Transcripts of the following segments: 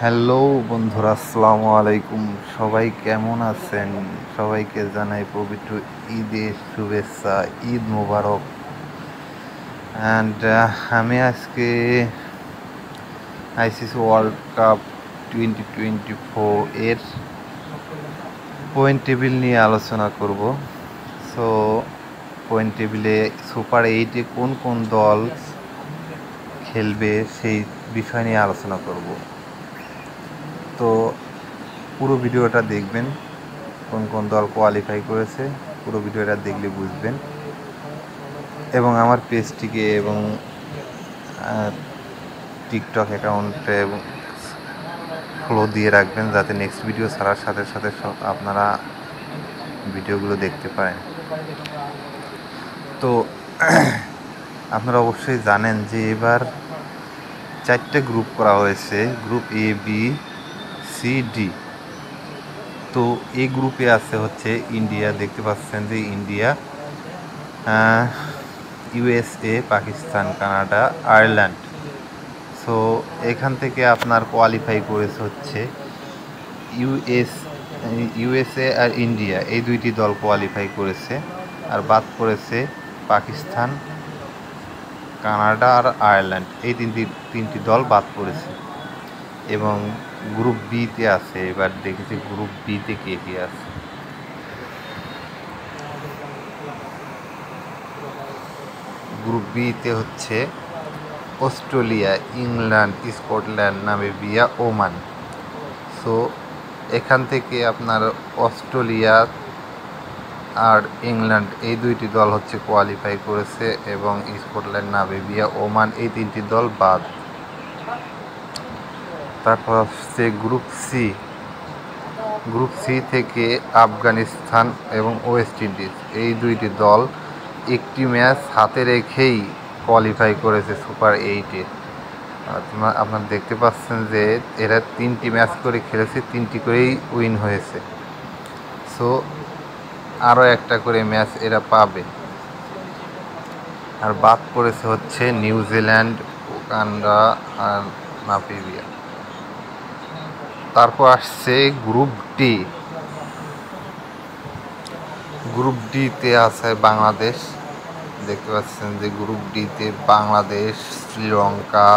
Hello বন্ধুরা, আসসালামু আলাইকুম। সবাই কেমন আছেন? সবাইকে জানাই পবিত্র ঈদের শুভেচ্ছা, ঈদ মোবারক। অ্যান্ড আমি আজকে আইসিসি ওয়ার্ল্ড কাপ 2024 এর পয়েন্ট টেবিল নিয়ে আলোচনা করব। সো পয়েন্ট টেবিলে সুপার 8-এ কোন কোন দল খেলবে সেই বিষয় নিয়ে আলোচনা করব। তো পুরো ভিডিওটা দেখবেন, কোন কোন দল কোয়ালিফাই করেছে পুরো ভিডিওটা দেখলে বুঝবেন। এবং আমার পেজটিকে এবং টিকটক অ্যাকাউন্টে এবং ফলো দিয়ে রাখবেন, যাতে নেক্সট ভিডিও ছাড়ার সাথে সাথে আপনারা ভিডিওগুলো দেখতে পারেন। তো আপনারা অবশ্যই জানেন যে এবার 4টে গ্রুপ করা হয়েছে, group A, B, C, D. তো এই গ্রুপে আছে হচ্ছে ইন্ডিয়া, দেখতে পাচ্ছেন যে India, USA, Pakistan, Canada, Ireland. So এখান থেকে আপনার কোয়ালিফাই করেছে হচ্ছে ইউএসএ আর ইন্ডিয়া, এই দুইটি দল কোয়ালিফাই করেছে। আর বাদ পড়েছে পাকিস্তান, কানাডা আর আয়ারল্যান্ড, এই তিনটি দল বাদ পড়েছে। এবং গ্রুপ বিতে আছে, এবার দেখেছি গ্রুপ বিতে কে কে আছে। গ্রুপ বিতে হচ্ছে Australia, England, Scotland, Namibia, Oman. So এখান থেকে আপনার অস্ট্রেলিয়া আর ইংল্যান্ড এই দুইটি দল হচ্ছে কোয়ালিফাই করেছে, এবং স্কটল্যান্ড, নামিবিয়া, ওমান এই তিনটি দল বাদ। তারপর হচ্ছে গ্রুপ সি। গ্রুপ সি থেকে আফগানিস্তান এবং ওয়েস্ট ইন্ডিজ এই দুইটি দল একটি ম্যাচ হাতে রেখেই কোয়ালিফাই করেছে সুপার 8-এ। আপনারা দেখতে পাচ্ছেন যে এরা 3টি ম্যাচ করে খেলেছে, 3টি করেই উইন হয়েছে। সো আরও একটা করে ম্যাচ এরা পাবে। আর বাদ পড়েছে হচ্ছে নিউজিল্যান্ড, উগান্ডা আর নামিবিয়া। তারপর আসছে গ্রুপ ডি। গ্রুপ ডিতে আছে বাংলাদেশ, দেখতে পাচ্ছেন যে গ্রুপ ডিতে Bangladesh, Sri Lanka,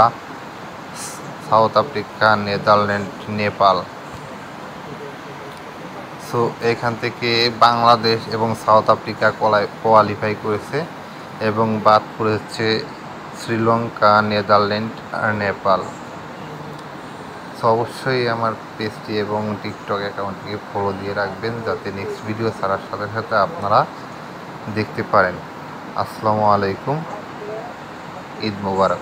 south Africa, Netherland, Nepal. So এখান থেকে বাংলাদেশ এবং সাউথ আফ্রিকা কোয়ালিফাই করেছে, এবং বাদ পড়েছে শ্রীলঙ্কা, নেদারল্যান্ড আর নেপাল। সো অবশ্যই আমার পেজটি এবং টিকটক অ্যাকাউন্টটিকে ফলো দিয়ে রাখবেন, যাতে নেক্সট ভিডিও ছাড়ার সাথে সাথে আপনারা দেখতে পারেন। আসসালামু আলাইকুম, ঈদ মোবারক।